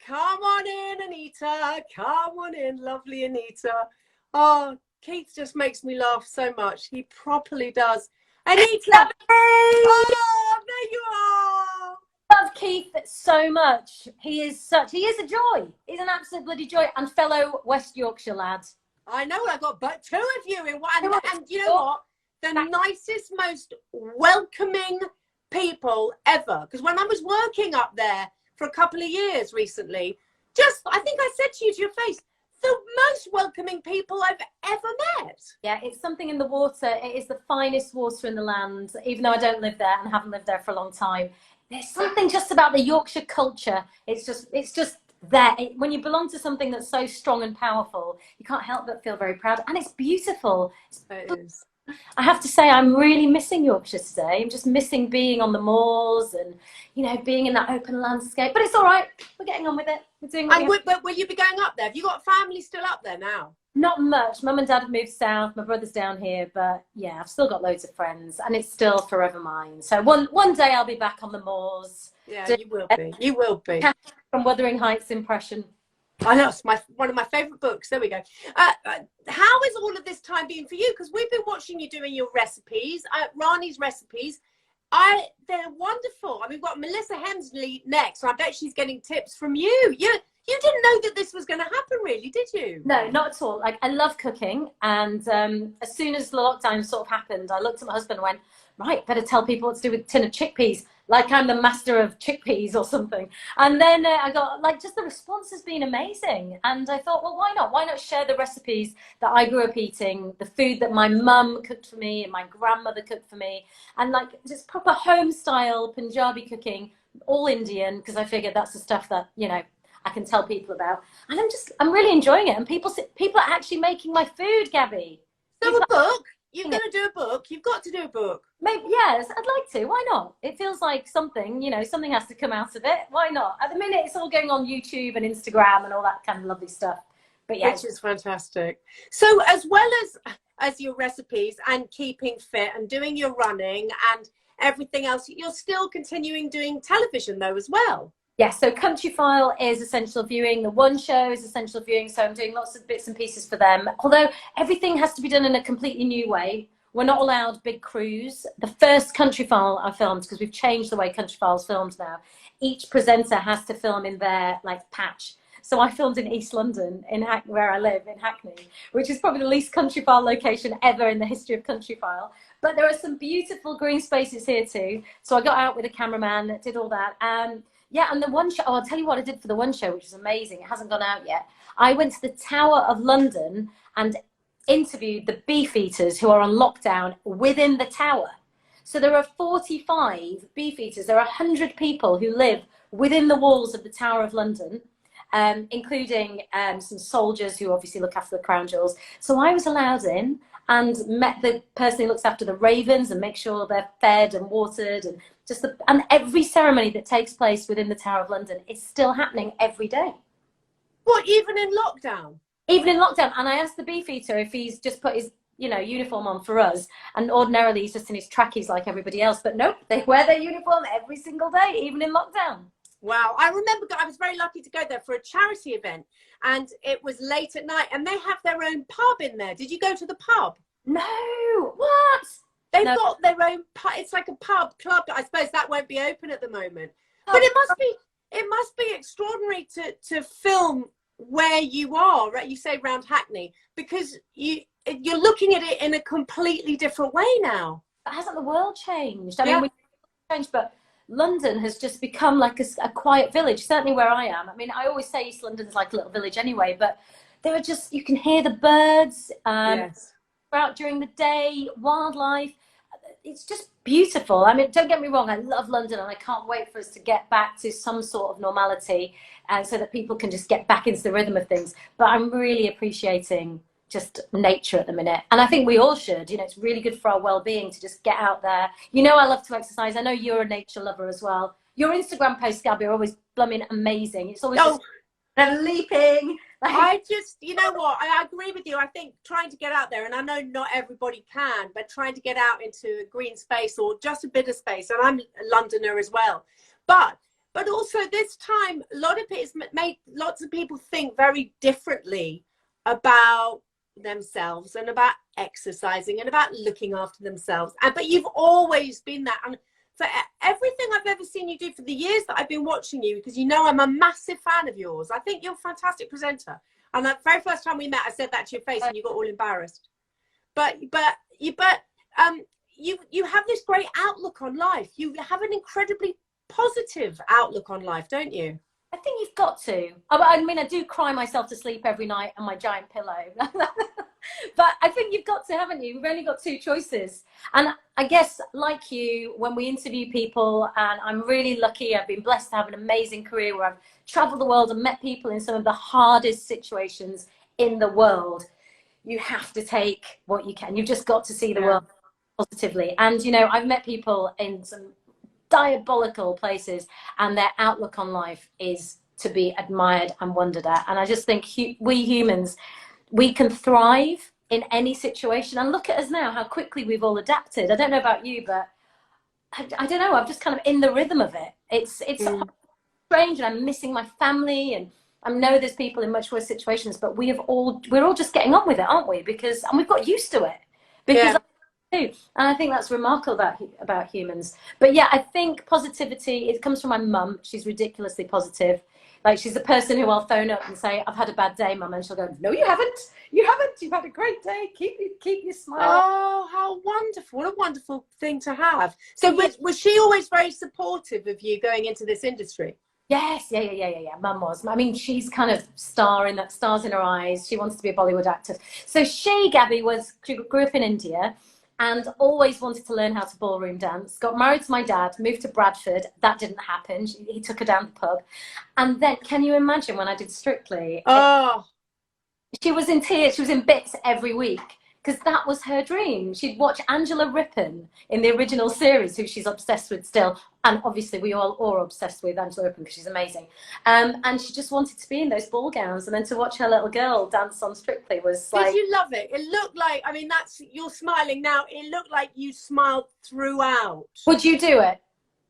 Come on in, Anita. Come on in, lovely Anita. Oh, Keith just makes me laugh so much. He properly does. Anita. Oh, there you are. Love Keith so much. He is a joy. He's an absolute bloody joy, and fellow West Yorkshire lad. I know, I got but two of you in one. And you know what? The nicest, most welcoming people ever. Because when I was working up there for a couple of years recently, I think I said to you to your face, the most welcoming people I've ever met. Yeah, it's something in the water. It is the finest water in the land, even though I don't live there and haven't lived there for a long time. There's something just about the Yorkshire culture. It's just there. When you belong to something that's so strong and powerful, you can't help but feel very proud. And it's beautiful. It is. I have to say, I'm really missing Yorkshire today. I'm just missing being on the moors and, being in that open landscape. But it's all right. We're getting on with it. We're doing what but will you be going up there? Have you got family still up there now? Not much. Mum and Dad have moved south. My brother's down here. But, yeah, I've still got loads of friends. And it's still forever mine. So one day I'll be back on the moors. Yeah, you will be. You will be. From Wuthering Heights impression. I know, it's one of my favourite books. There we go. How is all of this time been for you? Because we've been watching you doing your recipes, Rani's recipes. They're wonderful. I mean, we've got Melissa Hemsley next, so I bet she's getting tips from you. You didn't know that this was going to happen, really, did you? No, not at all. Like, I love cooking, and as soon as the lockdown sort of happened, I looked at my husband and went, right, better tell people what to do with a tin of chickpeas, like I'm the master of chickpeas or something. And then I got, just the response has been amazing. And I thought, well, why not? Why not share the recipes that I grew up eating, the food that my mum cooked for me and my grandmother cooked for me, and just proper home-style Punjabi cooking, all Indian, because I figured that's the stuff that, I can tell people about. And I'm really enjoying it. And people are actually making my food, Gaby. So a book? You're going to do a book? You've got to do a book. Maybe, yes, I'd like to. Why not? It feels like something, something has to come out of it. Why not? At the minute, it's all going on YouTube and Instagram and all that kind of lovely stuff. But yeah. Which is fantastic. So as well as your recipes and keeping fit and doing your running and everything else, you're still continuing doing television though as well. Yeah, so Countryfile is essential viewing. The One Show is essential viewing. So I'm doing lots of bits and pieces for them. Although everything has to be done in a completely new way. We're not allowed big crews. The first Countryfile I filmed, because we've changed the way Countryfile's filmed now, each presenter has to film in their like patch. So I filmed in East London, where I live, in Hackney, which is probably the least Countryfile location ever in the history of Countryfile. But there are some beautiful green spaces here too. So I got out with a cameraman, did all that. Yeah, and the One Show, oh, I'll tell you what I did for the One Show, which is amazing. It hasn't gone out yet. I went to the Tower of London and interviewed the beefeaters who are on lockdown within the tower. So there are 45 beefeaters. There are 100 people who live within the walls of the Tower of London, including some soldiers who obviously look after the crown jewels. So I was allowed in and met the person who looks after the ravens and make sure they're fed and watered, and and every ceremony that takes place within the Tower of London is still happening every day. What, even in lockdown? Even in lockdown. And I asked the beefeater if he's just put his, uniform on for us. And ordinarily he's just in his trackies like everybody else. But nope, they wear their uniform every single day, even in lockdown. Wow. I remember I was very lucky to go there for a charity event, and it was late at night, and they have their own pub in there. Did you go to the pub? No. What? They've got their own pub. It's like a pub club. I suppose that won't be open at the moment. But it must be extraordinary to film where you are, right? You say around Hackney, because you're looking at it in a completely different way now. But hasn't the world changed? I mean, we've changed, but London has just become like a quiet village, certainly where I am. I mean, I always say East London is like a little village anyway, but there are just, you can hear the birds out during the day, wildlife. It's just beautiful. I mean, don't get me wrong, I love London and I can't wait for us to get back to some sort of normality, and so that people can just get back into the rhythm of things. But I'm really appreciating just nature at the minute. And I think we all should, it's really good for our well-being to just get out there. I love to exercise. I know you're a nature lover as well. Your Instagram posts, Gaby, are always blooming amazing. It's always just leaping. I just, you know what, I agree with you. I think trying to get out there, and I know not everybody can, but trying to get out into a green space or just a bit of space, and I'm a Londoner as well. But also this time, a lot of it's made lots of people think very differently about themselves and about exercising and about looking after themselves. But you've always been that. And for everything I've ever seen you do, for the years that I've been watching you, because I'm a massive fan of yours. I think you're a fantastic presenter. And the very first time we met, I said that to your face and you got all embarrassed. But you have this great outlook on life. You have an incredibly positive outlook on life, don't you? I think you've got to. I mean, I do cry myself to sleep every night on my giant pillow. But I think you've got to, haven't you? We've only got two choices. And I guess, like you, when we interview people, and I'm really lucky, I've been blessed to have an amazing career where I've traveled the world and met people in some of the hardest situations in the world. You have to take what you can. You've just got to see the world positively. And, I've met people in some diabolical places, and their outlook on life is to be admired and wondered at. And I just think we humans, we can thrive in any situation. And look at us now, how quickly we've all adapted. I don't know about you, but I don't know, I'm just kind of in the rhythm of it. It's strange, and I'm missing my family, and I know there's people in much worse situations, but we're all just getting on with it, aren't we? And we've got used to it. And I think that's remarkable about humans. But yeah, I think positivity, it comes from my mum. She's ridiculously positive. Like, she's the person who I'll phone up and say, I've had a bad day, Mum, and she'll go, no, you haven't. You've had a great day. Keep your smile. Oh, how wonderful. What a wonderful thing to have. So was she always very supportive of you going into this industry? Yes, yeah. Mum was. I mean, she's kind of stars in her eyes. She wants to be a Bollywood actor. So Gaby she grew up in India and always wanted to learn how to ballroom dance. Got married to my dad, moved to Bradford. That didn't happen. He took her down the pub. And then, can you imagine when I did Strictly? Oh. She was in tears. She was in bits every week, because that was her dream. She'd watch Angela Rippon in the original series, who she's obsessed with still. And obviously we all are obsessed with Angela Rippon because she's amazing. And she just wanted to be in those ball gowns. And then to watch her little girl dance on Strictly was like... Did you love it? It looked like, I mean, you're smiling now. It looked like you smiled throughout. Would you do it?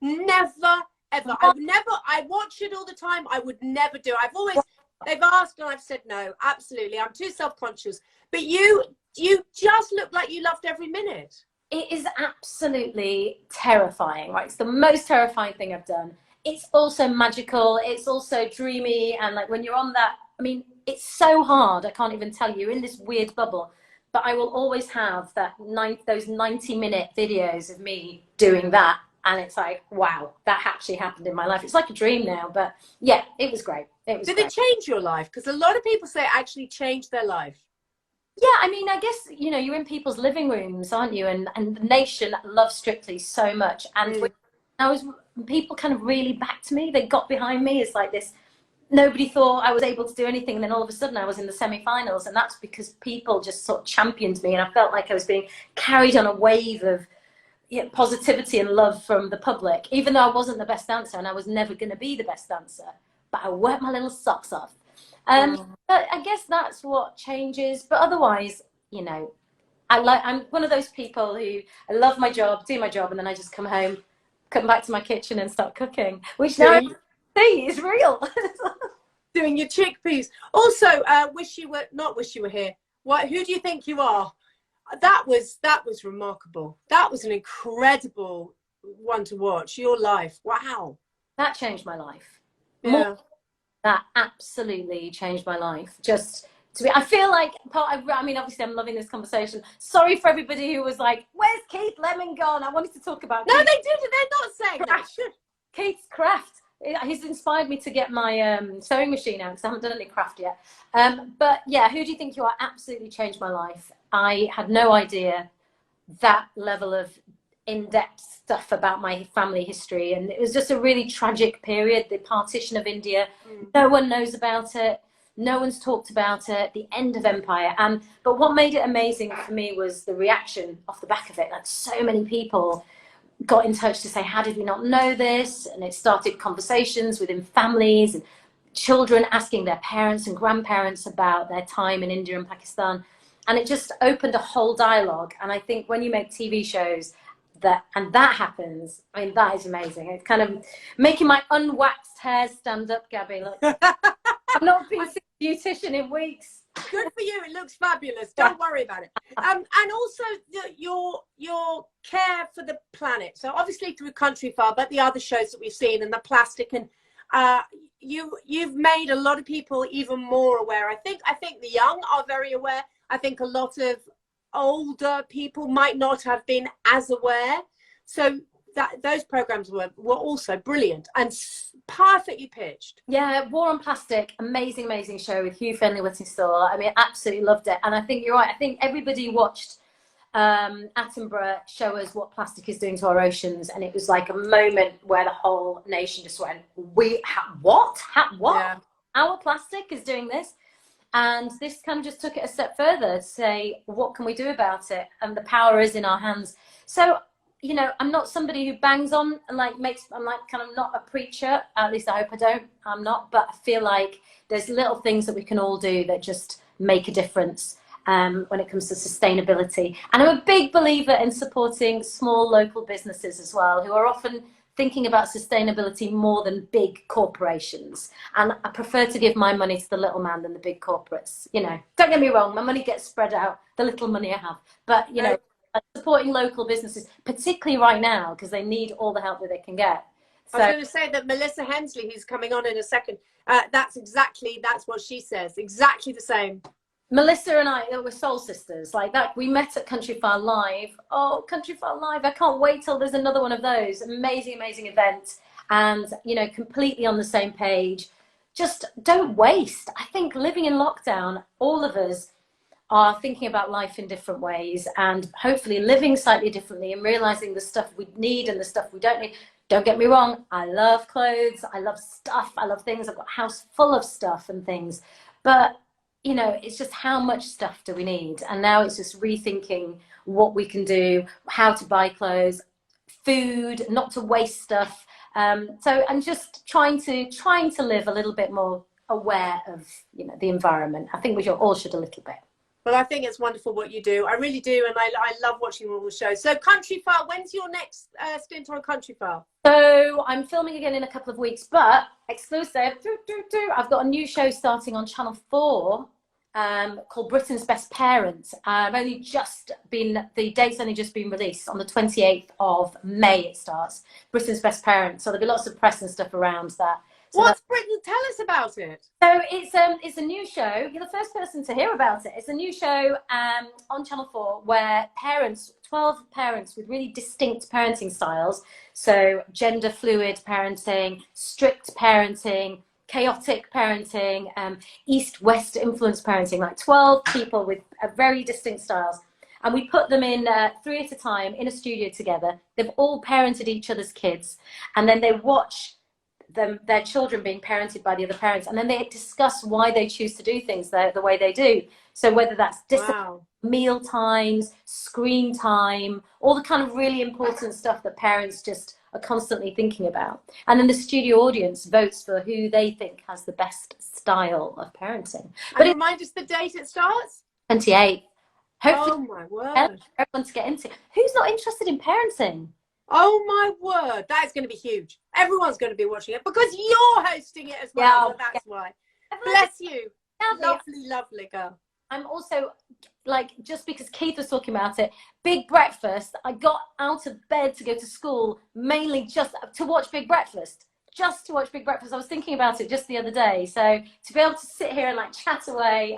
Never, ever. I would never. I watch it all the time. I would never do it. They've asked and I've said no, absolutely. I'm too self-conscious. But you just look like you loved every minute. It is absolutely terrifying, right? It's the most terrifying thing I've done. It's also magical. It's also dreamy. And like when you're on that, I mean, it's so hard. I can't even tell you. You're in this weird bubble. But I will always have those 90-minute videos of me doing that. And it's like, wow, that actually happened in my life. It's like a dream now. But yeah, it was great. Did it change your life? Because a lot of people say it actually changed their life. Yeah, I mean, I guess, you know, you're in people's living rooms, aren't you? And the nation loves Strictly so much. And people kind of really backed me. They got behind me. It's like this, nobody thought I was able to do anything. And then all of a sudden I was in the semi-finals. And that's because people just sort of championed me. And I felt like I was being carried on a wave of positivity and love from the public, even though I wasn't the best dancer and I was never going to be the best dancer. But I worked my little socks off. But I guess that's what changes. But otherwise, you know, I'm one of those people who I love my job, do my job, and then I just come home, come back to my kitchen and start cooking, which now I see is real. Doing your chickpeas. Also, wish you were here. Who do you think you are? That was remarkable. That was an incredible one to watch. Your life. Wow. That changed my life. Yeah. That absolutely changed my life. Just to be, I feel like I mean, obviously I'm loving this conversation. Sorry for everybody who was like, where's Keith Lemon gone? I wanted to talk about No, Keith. they didn't. They're not saying that. Keith's craft. He's inspired me to get my sewing machine out because I haven't done any craft yet. But yeah, who do you think you are? Absolutely changed my life. I had no idea that level of in-depth stuff about my family history, and it was just a really tragic period. The partition of India, no one knows about it, no one's talked about it, the end of empire. But what made it amazing for me was the reaction off the back of it. Like, so many people got in touch to say, how did we not know this? And it started conversations within families and children asking their parents and grandparents about their time in India and Pakistan. And it just opened a whole dialogue. And I think when you make TV shows that happens, I mean, that is amazing. It's kind of making my unwaxed hair stand up, Gabby. Look, I've not been to a beautician in weeks. Good for you. It looks fabulous. Don't worry about it. And also your care for the planet. So obviously through Country File, but the other shows that we've seen and the plastic, and you've made a lot of people even more aware. I think the young are very aware. I think a lot of older people might not have been as aware. So those programs were also brilliant and perfectly pitched. Yeah, War on Plastic, amazing show with Hugh Findlay-Whittingstall. I mean, absolutely loved it. And I think you're right. I think everybody watched Attenborough show us what plastic is doing to our oceans, and it was like a moment where the whole nation just went, what? Yeah. Our plastic is doing this? And this kind of just took it a step further to say, what can we do about it? And the power is in our hands. So, you know, I'm not somebody who bangs on and I'm like kind of not a preacher. At least I hope I don't. I'm not. But I feel like there's little things that we can all do that just make a difference when it comes to sustainability. And I'm a big believer in supporting small local businesses as well, who are often thinking about sustainability more than big corporations. And I prefer to give my money to the little man than the big corporates. You know, don't get me wrong, my money gets spread out, the little money I have. But, you know, supporting local businesses, particularly right now, because they need all the help that they can get. So, I was going to say that Melissa Hemsley, who's coming on in a second, that's what she says. Exactly the same. Melissa and I, we're soul sisters like that. We met at Country File Live. Oh, Country File Live. I can't wait till there's another one of those. Amazing event. And, you know, completely on the same page. Just don't waste. I think living in lockdown, all of us are thinking about life in different ways and hopefully living slightly differently and realizing the stuff we need and the stuff we don't need. Don't get me wrong. I love clothes. I love stuff. I love things. I've got a house full of stuff and things. But you know, it's just how much stuff do we need? And now it's just rethinking what we can do, how to buy clothes, food, not to waste stuff. So I'm just trying to live a little bit more aware of, you know, the environment. I think we all should a little bit. Well, I think it's wonderful what you do. I really do, and I love watching all the shows. So, Country File, when's your next stint on Country File? So I'm filming again in a couple of weeks, but exclusive. I've got a new show starting on Channel 4 called Britain's Best Parents. The date's only just been released. On the 28th of May it starts. Britain's Best Parents. So there'll be lots of press and stuff around that. So What's Britain? Tell us about it. So it's a new show. You're the first person to hear about it. It's a new show on Channel 4 where 12 parents with really distinct parenting styles, so gender fluid parenting, strict parenting, chaotic parenting, east-west influence parenting, like 12 people with very distinct styles. And we put them in 3 at a time in a studio together. They've all parented each other's kids, and then they watch their children being parented by the other parents, and then they discuss why they choose to do things the way they do. So whether that's meal times, screen time, all the kind of really important stuff that parents just are constantly thinking about. And then the studio audience votes for who they think has the best style of parenting. But remind us the date it starts? 28. Hopefully, oh my word. Everyone to get into. Who's not interested in parenting? Oh my word, that's going to be huge. Everyone's going to be watching it because you're hosting it as well. So that's why. Bless you. Lovely, lovely girl. I'm also, like, just because Keith was talking about it, Big Breakfast, I got out of bed to go to school mainly just to watch Big Breakfast. Just to watch Big Breakfast. I was thinking about it just the other day. So to be able to sit here and like chat away,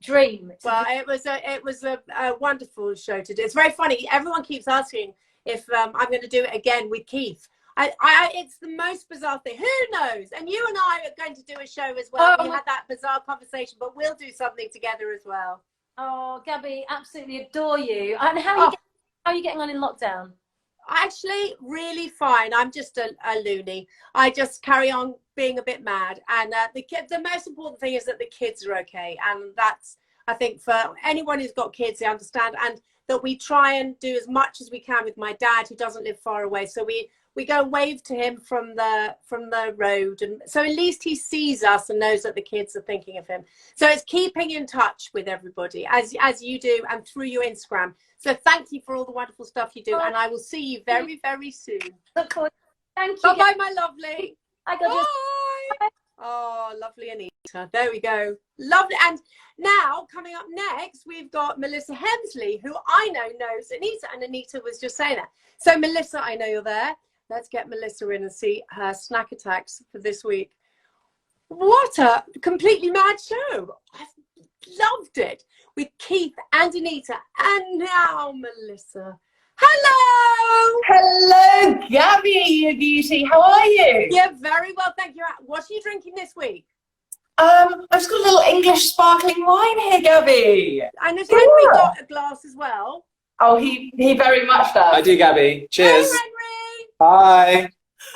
dream. Well, it was a wonderful show to do. It's very funny. Everyone keeps asking if I'm going to do it again with Keith. It's the most bizarre thing. Who knows? And you and I are going to do a show as well. We had that bizarre conversation, but we'll do something together as well. Oh, Gaby, absolutely adore you. And how are you getting on in lockdown? Actually, really fine. I'm just a loony. I just carry on being a bit mad. And the most important thing is that the kids are okay. And that's, I think, for anyone who's got kids, they understand. And that we try and do as much as we can with my dad, who doesn't live far away. So we go and wave to him from the road, and so at least he sees us and knows that the kids are thinking of him. So it's keeping in touch with everybody as you do, and through your Instagram. So thank you for all the wonderful stuff you do, and I will see you very, very soon. Look forward. Thank you. Bye, my lovely. Bye. Oh, lovely Anita. There we go. Lovely. And now, coming up next, we've got Melissa Hemsley, who I know knows Anita, and Anita was just saying that. So, Melissa, I know you're there. Let's get Melissa in and see her snack attacks for this week. What a completely mad show. I've loved it. With Keith and Anita, and now Melissa. Hello! Hello, Gaby, you beauty. How are you? Yeah, very well, thank you. What are you drinking this week? I've just got a little English sparkling wine here, Gaby. And has Henry got a glass as well? Oh, he very much does. I do, Gaby. Cheers. Hey, Henry! Hi.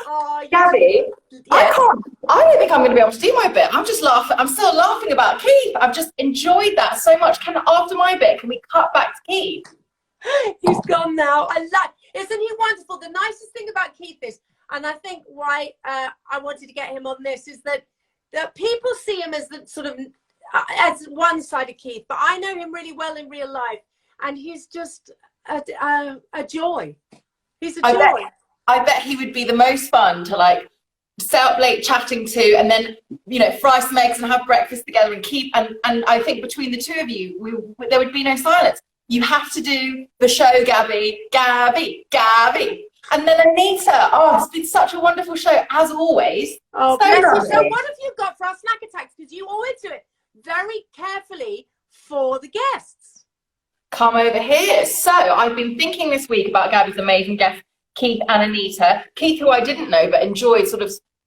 Oh, Gaby, yeah. I don't think I'm going to be able to do my bit. I'm just laughing. I'm still laughing about Keith. I've just enjoyed that so much. After my bit, can we cut back to Keith? He's gone now. Isn't he wonderful? The nicest thing about Keith is, and I think why I wanted to get him on this, is that people see him as the sort of as one side of Keith, but I know him really well in real life, and he's just a joy. He's a joy. I bet he would be the most fun to like stay up late chatting to, and then fry some eggs and have breakfast together and keep. And I think between the two of you, there would be no silence. You have to do the show, Gaby, and then Anita. Oh, it's been such a wonderful show as always. Oh, so bless you. lovely. So what have you got for our snack attacks? Because you always do it very carefully for the guests. Come over here. So I've been thinking this week about Gaby's amazing guests, Keith and Anita. Keith, who I didn't know, but enjoyed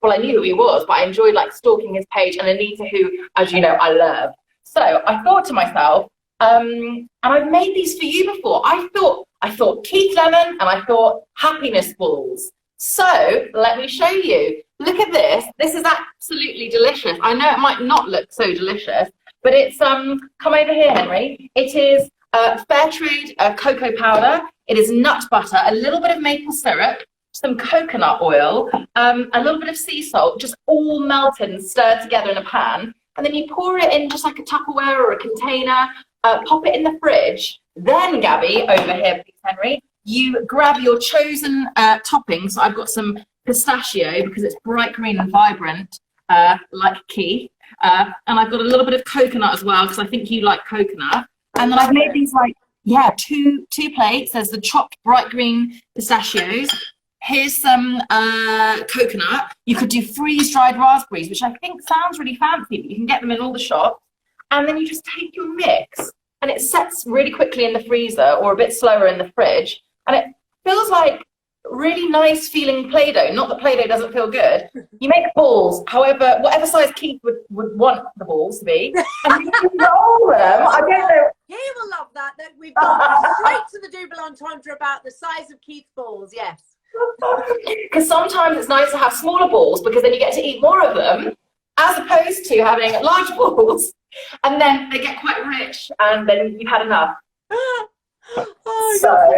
I knew who he was, but I enjoyed like stalking his page, and Anita, who, as you know, I love. So I thought to myself, and I've made these for you before. I thought Keith Lemon, and I thought happiness balls. So let me show you. Look at this. This is absolutely delicious. I know it might not look so delicious, but it's come over here, Henry. It is fair trade cocoa powder. It is nut butter, a little bit of maple syrup, some coconut oil, a little bit of sea salt, just all melted and stirred together in a pan. And then you pour it in just like a Tupperware or a container, pop it in the fridge. Then, Gabby, over here, please, Henry, you grab your chosen toppings. So I've got some pistachio because it's bright green and vibrant, like Keith. And I've got a little bit of coconut as well because I think you like coconut. And then I've made these two plates. There's the chopped bright green pistachios. Here's some coconut. You could do freeze-dried raspberries, which I think sounds really fancy, but you can get them in all the shops. And then you just take your mix, and it sets really quickly in the freezer or a bit slower in the fridge. And it feels like really nice feeling Play-Doh. Not that Play-Doh doesn't feel good. You make balls, however, whatever size Keith would want the balls to be. And you roll them. I don't know. He will love that we've gone straight to the double entendre about the size of Keith's balls, yes. Because sometimes it's nice to have smaller balls because then you get to eat more of them as opposed to having large balls and then they get quite rich and then you've had enough. But these are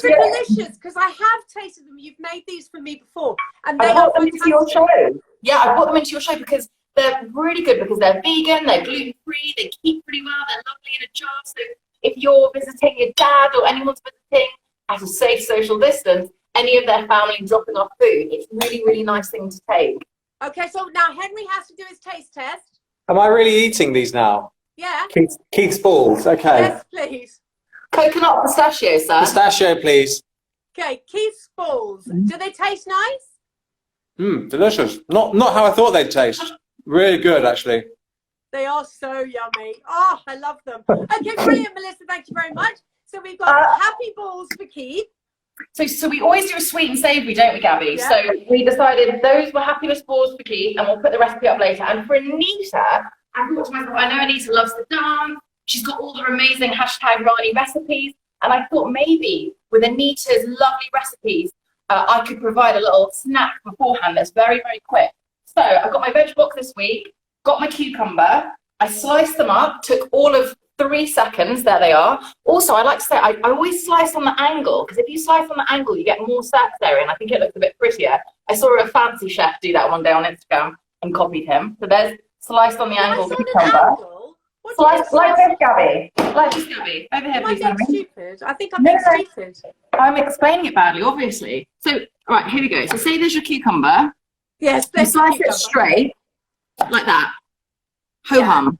delicious because I have tasted them. You've made these for me before and they are fantastic. Into your show. Yeah, I brought them into your show because they're really good because they're vegan, they're gluten-free, they keep pretty well, they're lovely in a jar. So if you're visiting your dad or anyone's visiting at a safe social distance, any of their family dropping off food, it's really, really nice thing to take. Okay, so now Henry has to do his taste test. Am I really eating these now? Yeah. Keith's balls, okay. Yes, please. Coconut pistachio, sir. Pistachio, please. Okay, Keith's balls. Do they taste nice? Delicious. Not how I thought they'd taste. Really good, actually. They are so yummy. Oh, I love them. Okay, brilliant, Melissa. Thank you very much. So we've got happy balls for Keith. So we always do a sweet and savoury, don't we, Gabby? Yeah. So we decided those were happiness balls for Keith, and we'll put the recipe up later. And for Anita, I thought to myself, I know Anita loves to dance. She's got all her amazing #Rani recipes. And I thought maybe with Anita's lovely recipes, I could provide a little snack beforehand that's very, very quick. So I've got my veg box this week, got my cucumber. I sliced them up, took all of 3 seconds, there they are. Also, I like to say, I always slice on the angle, because if you slice on the angle, you get more there, and I think it looks a bit prettier. I saw a fancy chef do that one day on Instagram and copied him. So there's sliced on the angle cucumber. Slice like this, Gabby. Like this, Gabby. Over here, please. Am I being stupid? I think I'm being stupid. I'm explaining it badly, obviously. So, all right, here we go. So say there's your cucumber. Yes, You slice it straight, like that. Ho-hum.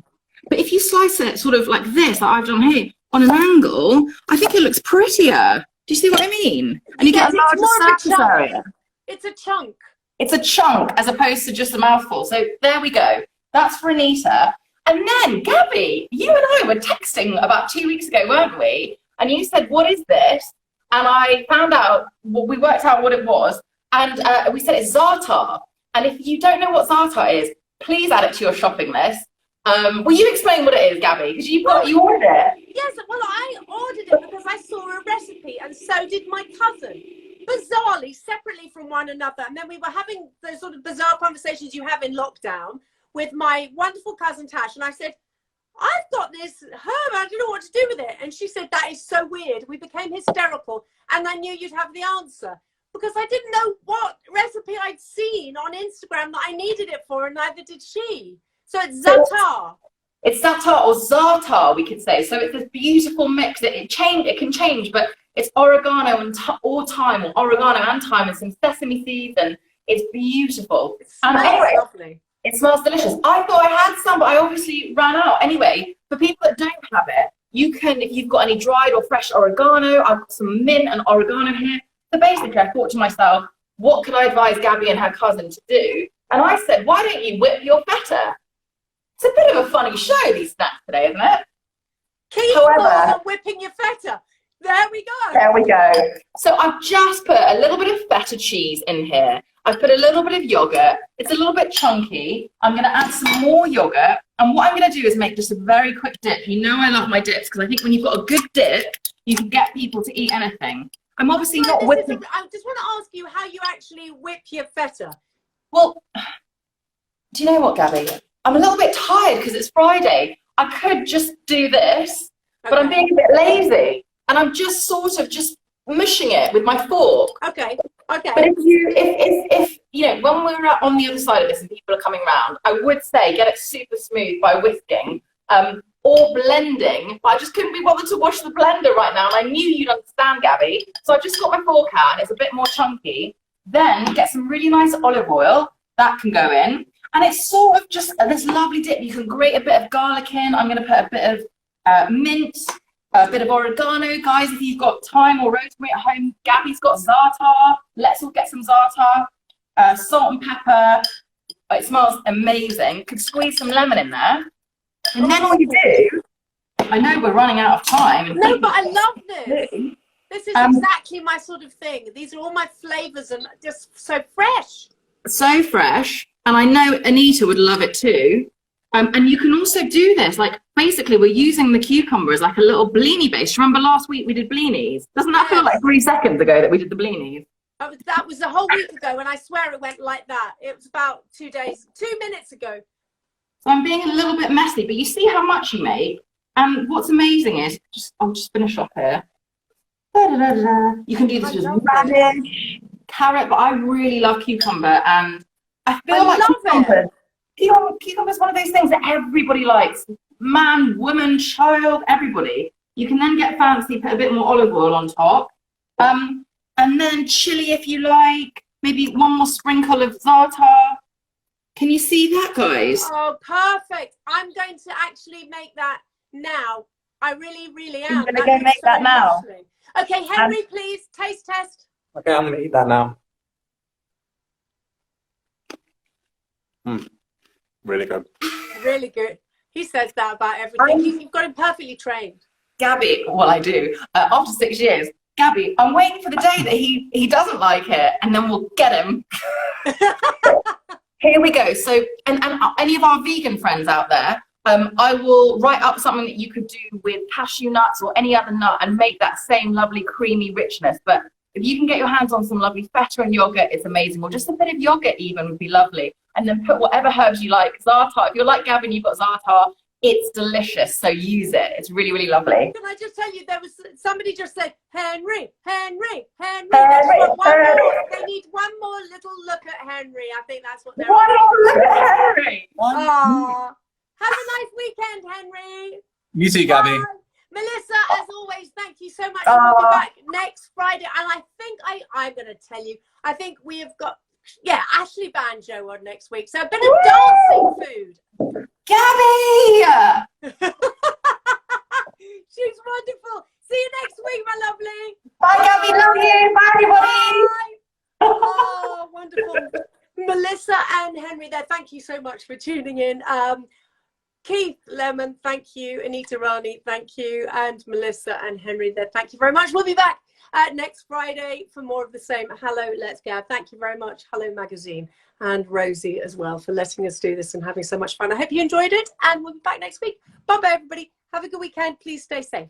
But if you slice it sort of like this, like I've done here, on an angle, I think it looks prettier. Do you see what I mean? And you get a larger surface area. It's a chunk. It's a chunk as opposed to just a mouthful. So there we go. That's for Anita. And then, Gabby, you and I were texting about 2 weeks ago, weren't we? And you said, what is this? And I found out, well, we worked out what it was. And we said it's za'atar. And if you don't know what za'atar is, please add it to your shopping list. Will you explain what it is, Gabby? Because you ordered it. Yes, well, I ordered it because I saw a recipe, and so did my cousin. Bizarrely, separately from one another. And then we were having those sort of bizarre conversations you have in lockdown with my wonderful cousin Tash. And I said, I've got this herb, I don't know what to do with it. And she said, that is so weird. We became hysterical. And I knew you'd have the answer. Because I didn't know what recipe I'd seen on Instagram that I needed it for, and neither did she. So it's za'atar. It's za'atar or za'atar, we could say. So it's this beautiful mix. It can change, but it's oregano and thyme, or oregano and thyme, and some sesame seeds, and it's beautiful. And anyway, lovely. It smells delicious. I thought I had some, but I obviously ran out. Anyway, for people that don't have it, you can, if you've got any dried or fresh oregano, I've got some mint and oregano here. So basically, I thought to myself, what could I advise Gabby and her cousin to do? And I said, why don't you whip your feta? It's a bit of a funny show, these snacks today, isn't it? Keep on whipping your feta. There we go. There we go. So I've just put a little bit of feta cheese in here. I've put a little bit of yogurt. It's a little bit chunky. I'm going to add some more yogurt. And what I'm going to do is make just a very quick dip. You know I love my dips, because I think when you've got a good dip, you can get people to eat anything. I'm obviously not whipping. I just want to ask you how you actually whip your feta. Well, do you know what, Gabby? I'm a little bit tired because it's Friday. I could just do this, but I'm being a bit lazy. And I'm just sort of just mushing it with my fork. Okay. But if you know, when we're on the other side of this and people are coming around, I would say get it super smooth by whisking. or blending, but I just couldn't be bothered to wash the blender right now, and I knew you'd understand, Gabby. So I just got my fork out, and it's a bit more chunky. Then get some really nice olive oil, that can go in. And it's sort of just this lovely dip. You can grate a bit of garlic in. I'm going to put a bit of mint, a bit of oregano. Guys, if you've got thyme or rosemary at home, Gabby's got za'atar. Let's all get some za'atar. Salt and pepper. It smells amazing. Could squeeze some lemon in there. And then all you do, I know we're running out of time. No, but I love this. This is exactly my sort of thing. These are all my flavours and just so fresh. So fresh. And I know Anita would love it too. And you can also do this, like basically we're using the cucumber as like a little blini base. Remember last week we did blinis? Doesn't that feel like 3 seconds ago that we did the blinis? That was a whole week ago, and I swear it went like that. It was about 2 minutes ago. So I'm being a little bit messy, but you see how much you make. And what's amazing is, I'll just finish off here. You can do this with radish, carrot, but I really love cucumber, and I feel like cucumber is one of those things that everybody likes. Man, woman, child, everybody. You can then get fancy, put a bit more olive oil on top. And then chili if you like. Maybe one more sprinkle of za'atar. Can you see that, guys? Oh, perfect. I'm going to actually make that now. I really, really am. You're going to go make that now? Okay, Henry, please, taste test. Okay, I'm going to eat that now. Really good. Really good. He says that about everything. You've got him perfectly trained. Gabby, well, I do. After 6 years, Gabby, I'm waiting for the day that he doesn't like it, and then we'll get him. Here we go. So, and any of our vegan friends out there, I will write up something that you could do with cashew nuts or any other nut and make that same lovely creamy richness. But if you can get your hands on some lovely feta and yogurt, it's amazing. Or just a bit of yogurt even would be lovely. And then put whatever herbs you like. Za'atar, if you're like Gavin, you've got za'atar. It's delicious, so use it. It's really, really lovely. Can I just tell you, there was somebody just said, Henry. They need one more little look at Henry. I think that's what they're One more look at Henry. Have a nice weekend, Henry. You too, Gabby. Bye. Melissa, as always, thank you so much. We'll be back next Friday. And I think I'm going to tell you, I think we have got, Ashley Banjo on next week. So a bit of dancing food. Gabby! She's wonderful. See you next week, my lovely. Bye, Gabby. Love you. Bye, everybody. Bye. Oh, wonderful. Melissa and Henry there, thank you so much for tuning in. Keith Lemon, thank you. Anita Rani, thank you. And Melissa and Henry there, thank you very much. We'll be back next Friday for more of the same. Hello, Let's Gab. Thank you very much. Hello Magazine. And Rosie as well for letting us do this and having so much fun. I hope you enjoyed it, and we'll be back next week. Bye-bye, everybody. Have a good weekend. Please stay safe.